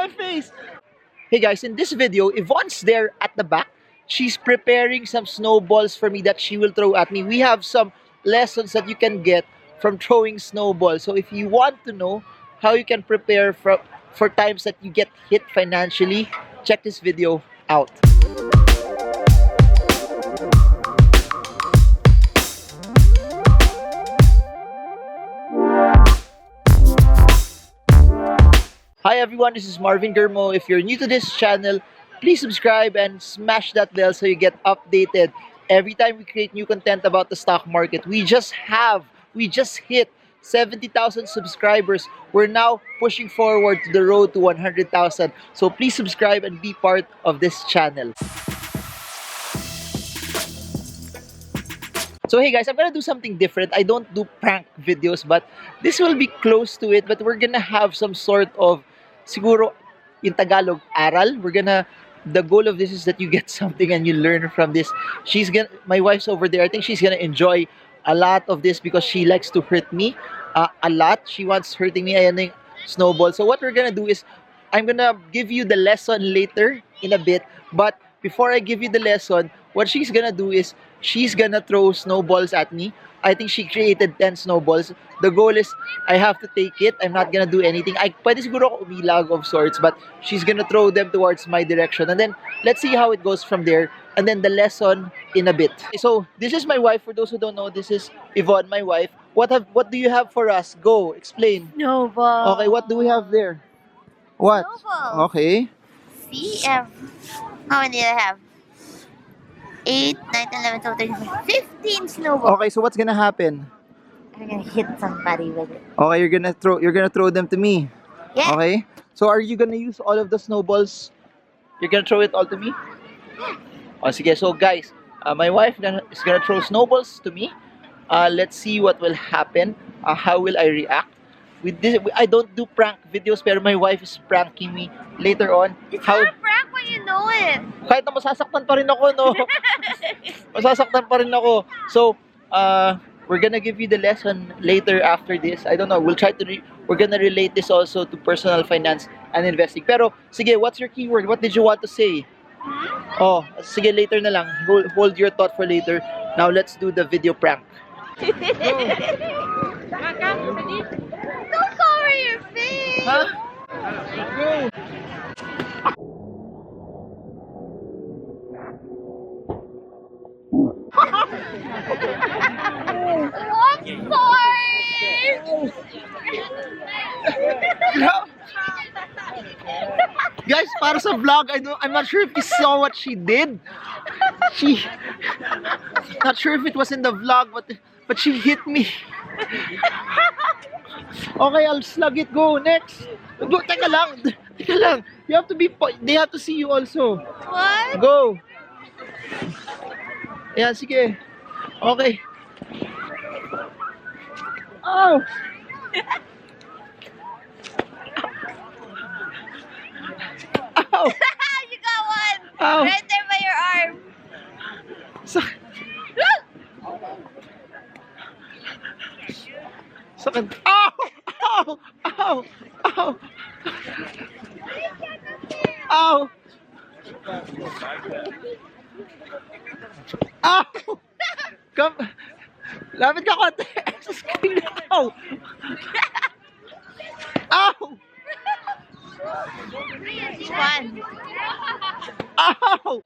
my face! Hey guys, in this video, Yvonne's there at the back. She's preparing some snowballs for me that she will throw at me. We have some lessons that you can get from throwing snowballs. So if you want to know how you can prepare for times that you get hit financially, check this video out. Hi everyone, this is Marvin Germo. If you're new to this channel, please subscribe and smash that bell so you get updated every time we create new content about the stock market. We just hit 70,000 subscribers. We're now pushing forward to the road to 100,000. So please subscribe and be part of this channel. So hey guys, I'm gonna do something different. I don't do prank videos, but this will be close to it. But we're gonna have some sort of, siguro, in Tagalog, aral. The goal of this is that you get something and you learn from this. My wife's over there. I think she's gonna enjoy a lot of this because she likes to hurt me a lot. She wants hurting me. Ayan yung snowball. So what we're gonna do is, I'm gonna give you the lesson later in a bit. But before I give you the lesson, what she's gonna do is, she's gonna throw snowballs at me. I think she created 10 snowballs. The goal is, I have to take it. I'm not gonna do anything. Pwede siguro ako umilag of sorts, but she's gonna throw them towards my direction. And then, let's see how it goes from there. And then the lesson in a bit. So, this is my wife. For those who don't know, this is Yvonne, my wife. What do you have for us? Go, explain. Snowball. Okay, what do we have there? What? Snowball. Okay. See, how many do I have? 8, 9, 11, 12, 13, 15 snowballs. Okay, so what's gonna happen? I'm gonna hit somebody with it. Okay, you're gonna throw them to me. Yeah. Okay? So are you gonna use all of the snowballs? You're gonna throw it all to me? Oh, sige. So guys, my wife is gonna throw snowballs to me. Let's see what will happen. How will I react? With this, I don't do prank videos, pero my wife is pranking me later on. It's not a prank when you know it. Kahit na masasaktan pa rin ako, no? Masasaktan pa rin ako. So, we're gonna give you the lesson later after this. I don't know. We'll try to we're gonna relate this also to personal finance and investing. Pero, sige, what's your keyword? What did you want to say? Oh, sige, later na lang. Hold your thought for later. Now, let's do the video prank. Don't cover your face. Huh? Go. I'm sorry. Guys, para sa vlog, I'm not sure if you saw what she did. Not sure if it was in the vlog, but she hit me. Okay, I'll slug it. Go, next. Go, teka lang. You have to they have to see you also. What? Go. Ayan, sige. Okay. Oh! Ow! You got one. Ow! Right there by your arm. Sakit. Ow! Ow! Ow! Ow! Ow! Ow! Lapit ka konti. Ow! Ow! One. Ow!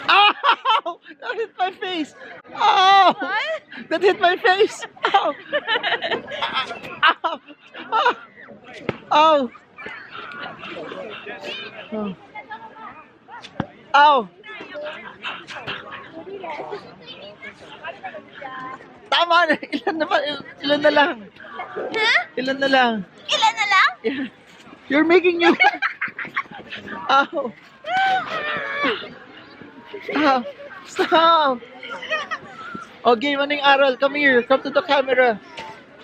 Ow! That hit my face. Ow! What? That hit my face. Ow! Ow! Ow! Ow! Ow! Tama na. Ilan na lang? Huh? Ilan na lang? Ilan na lang? You're making you. Ow! Stop! Stop! Okay, maning aral. Come here. Come to the camera.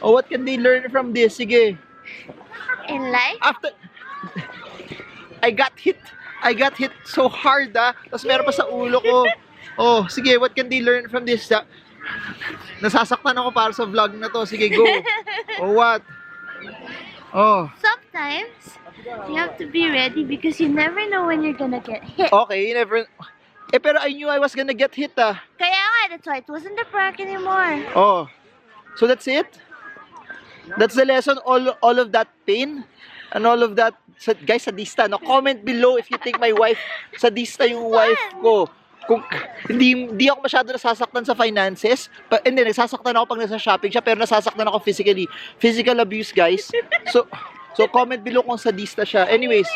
Oh, what can they learn from this? Sige. In life? After I got hit so hard, tapos meron pa sa ulo ko. Oh, sige, what can they learn from this? Nasasaktan ako para sa vlog na to. Sige, go. Oh, what? Oh. Sometimes, you have to be ready because you never know when you're gonna get hit. Okay, you never... pero I knew I was gonna get hit ah. Kaya nga, that's why it wasn't a prank anymore. Oh. So that's it? That's the lesson, all of that pain and all of that. Guys, sadista, no? Comment below if you think my wife, sadista yung wife ko. Kung hindi ako masyado nasasaktan sa finances, hindi, nasasaktan ako pag nasa shopping siya, pero nasasaktan ako physically. Physical abuse, guys. So comment below kung sadista siya. Anyways,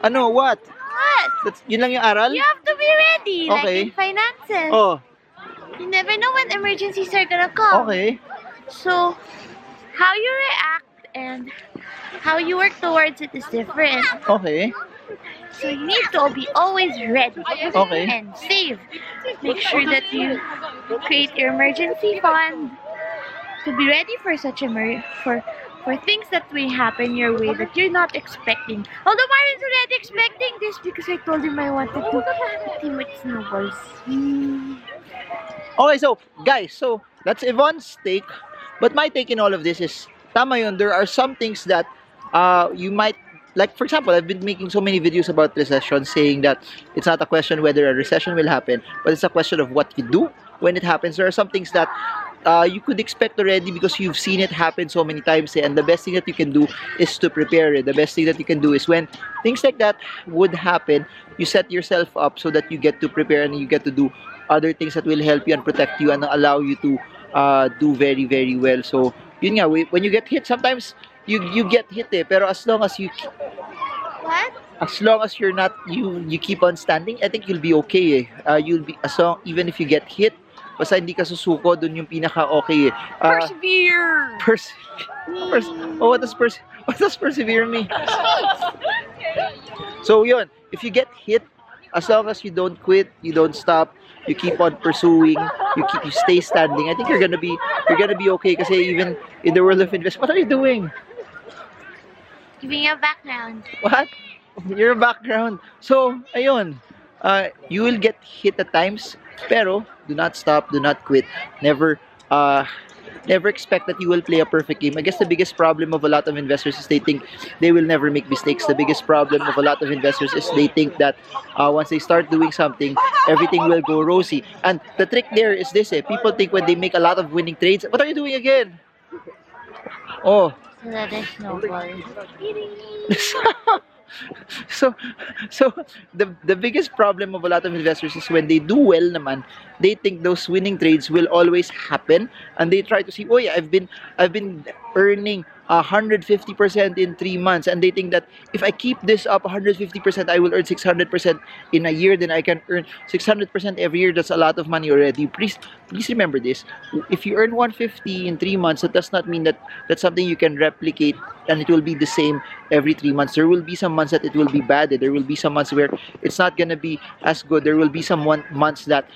ano, what? Yun lang yung aral? You have to be ready, Okay. like in finances. Oh, You never know when emergencies are gonna come. okay. So, how you react and how you work towards it is different. Okay. So you need to be always ready Okay. and save. Make sure that you create your emergency fund to be ready for such for things that may happen your way that you're not expecting. Although Marion's already expecting this because I told him I wanted to team with snowballs. Okay, so, guys, that's Yvonne's take. But my take in all of this is, tama yun, there are some things that you might, like, for example, I've been making so many videos about recession, saying that it's not a question whether a recession will happen, but it's a question of what you do when it happens. There are some things that you could expect already because you've seen it happen so many times, and the best thing that you can do is to prepare it. The best thing that you can do is when things like that would happen, you set yourself up so that you get to prepare and you get to do other things that will help you and protect you and allow you to do very, very well. So, yun nga, when you get hit, sometimes you get hit pero as long as What? as long as you're not, you keep on standing, I think you'll be okay you'll be, even if you get hit, basta hindi ka susuko, dun yung pinaka okay Persevere. what does persevere mean? So yun, if you get hit, as long as you don't quit, you don't stop, you keep on pursuing, you stay standing, I think you're gonna be okay. Kasi even in the world of investment, what are you doing? Giving you a background. What? Your background. So, ayun. You will get hit at times, pero do not stop, do not quit. Never expect that you will play a perfect game. I guess the biggest problem of a lot of investors is they think they will never make mistakes. The biggest problem of a lot of investors is they think that once they start doing something, everything will go rosy. And the trick there is this, people think when they make a lot of winning trades, what are you doing again? Oh. So that is snowball. So the biggest problem of a lot of investors is when they do well naman, they think those winning trades will always happen, and they try to see, oh yeah, I've been earning 150% in 3 months, and they think that if I keep this up 150%, I will earn 600% in a year. Then I can earn 600% every year. That's a lot of money already. Please remember this. If you earn 150 in 3 months, that does not mean that that's something you can replicate and it will be the same every 3 months. There will be some months that it will be bad. There will be some months where it's not gonna be as good. There will be some months that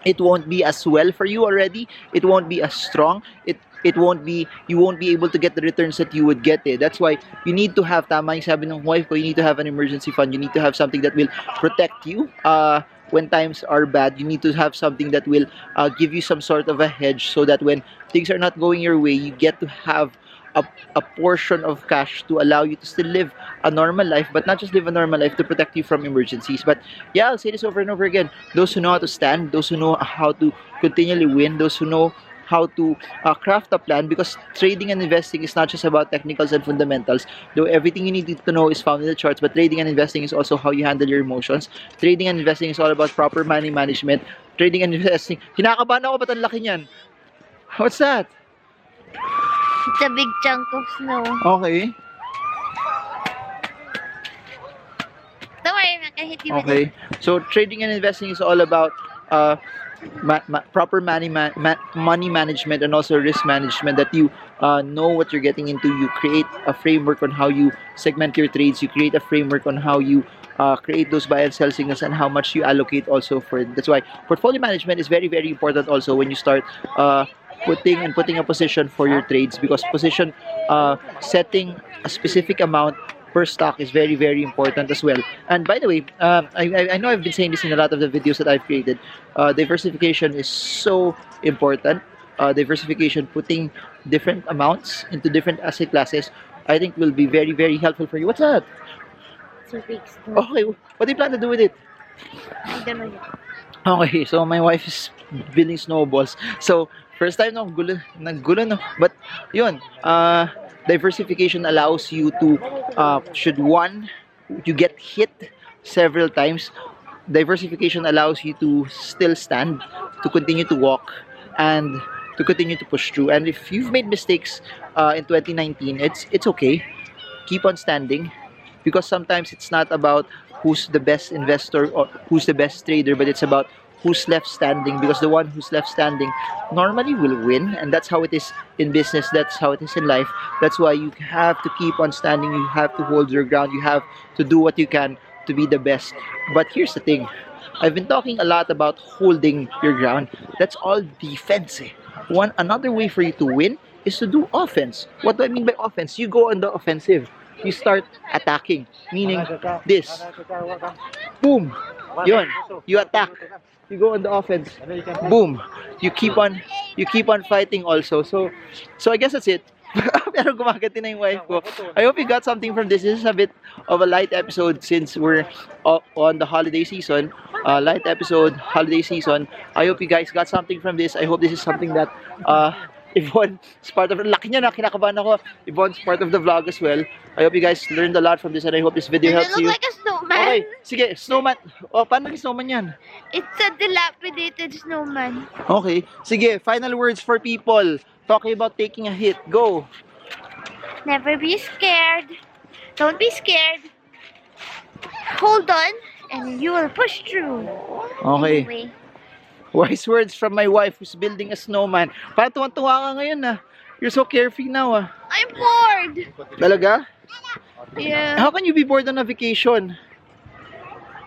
it won't be as well for you already. It won't be as strong. You won't be able to get the returns that you would get. That's why you need to have, tama yung sabi ng wife ko, you need to have an emergency fund. You need to have something that will protect you when times are bad. You need to have something that will give you some sort of a hedge, so that when things are not going your way, you get to have a portion of cash to allow you to still live a normal life, but not just live a normal life, to protect you from emergencies. But yeah, I'll say this over and over again. Those who know how to stand, those who know how to continually win, those who know how to craft a plan, because trading and investing is not just about technicals and fundamentals, though everything you need to know is found in the charts. But trading and investing is also how you handle your emotions. Trading and investing is all about proper money management. Trading and investing, kinakabahan ako, ba't ang laki niyan? What's that? It's a big chunk of snow. Okay. Don't worry, I'm not gonna hit you with Okay. it. So trading and investing is all about proper money management and also risk management, that you know what you're getting into. You create a framework on how you segment your trades. You create a framework on how you create those buy and sell signals, and how much you allocate also for it. That's why portfolio management is very, very important also when you start putting a position for your trades, because position setting a specific amount per stock is very, very important as well. And by the way, I know I've been saying this in a lot of the videos that I've created. Diversification is so important. diversification, putting different amounts into different asset classes, I think will be very, very helpful for you. What's that? So big. Okay, what do you plan to do with it? I don't know yet. Okay, so my wife is building snowballs. So, first time no, naggulo no. But, yun, diversification allows you to, should one, you get hit several times, diversification allows you to still stand, to continue to walk, and to continue to push through. And if you've made mistakes in 2019, it's okay. Keep on standing, because sometimes it's not about who's the best investor or who's the best trader, but it's about who's left standing, because the one who's left standing normally will win. And that's how it is in business, that's how it is in life. That's why you have to keep on standing, you have to hold your ground, you have to do what you can to be the best. But here's the thing, I've been talking a lot about holding your ground. That's all defense. Another way for you to win is to do offense. What do I mean by offense? You go on the offensive. You start attacking, meaning this. Boom. Yun. You attack. You go on the offense. Boom. You keep on fighting also. So I guess that's it. Pero gumagati na yung wife ko. I hope you got something from this. This is a bit of a light episode since we're on the holiday season. Light episode, holiday season. I hope you guys got something from this. I hope this is something that Yvonne is part of. Laki niya na, kinakabahan ako. Yvonne's part of the vlog as well. I hope you guys learned a lot from this, and I hope this video Does it helps look you. like a snowman? Okay, sige, snowman. Oh, paano yung snowman yan? It's a dilapidated snowman. Okay, sige, final words for people talking about taking a hit. Go. Never be scared. Don't be scared. Hold on, and you will push through. Okay. Anyway. Wise words from my wife who's building a snowman. Parang tuwan-tuwa ka ngayon ah. You're so carefree now ah. I'm bored. Talaga? Yeah. How can you be bored on a vacation?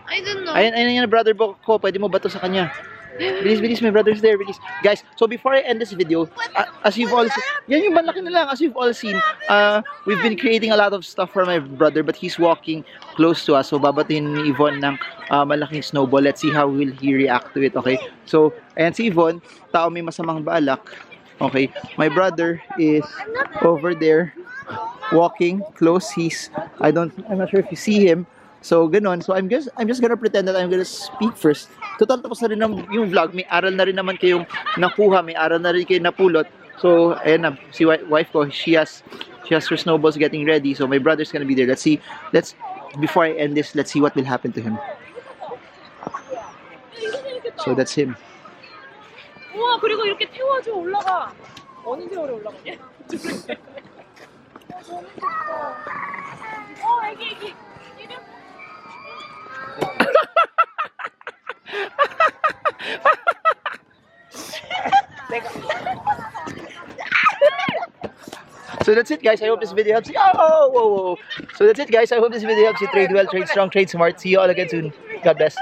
I don't know. Ayun yung brother ko. Pwede mo bato sa kanya. Bilis, my brother's there. Bilis. Guys, so before I end this video, as you've all seen, yan yung malaki na lang. As you've all seen, we've been creating a lot of stuff for my brother, but he's walking close to us. So, babatin ni Yvonne ng malaking snowball. Let's see how will he react to it, okay? So, ayan si Yvonne, tao may masamang balak. Okay, my brother is over there walking close. I'm not sure if you see him. So, ganun. So, I'm just gonna pretend that I'm gonna speak first. Total, tapos na rin yung vlog. May aral na rin naman kayong nakuha. May aral na rin kayong napulot. So, ayan na. Si wife ko, she has her snowballs getting ready. So, my brother's gonna be there. Before I end this, let's see what will happen to him. So, that's him. 우와, 그리고 이렇게 태워줘 올라가. 어느 세월에 올라가냐? 너무 좋다. 애기. So that's it, guys. I hope this video helps you. Oh, whoa. So that's it, guys. I hope this video helps you trade well, trade strong, trade smart. See you all again soon. God bless.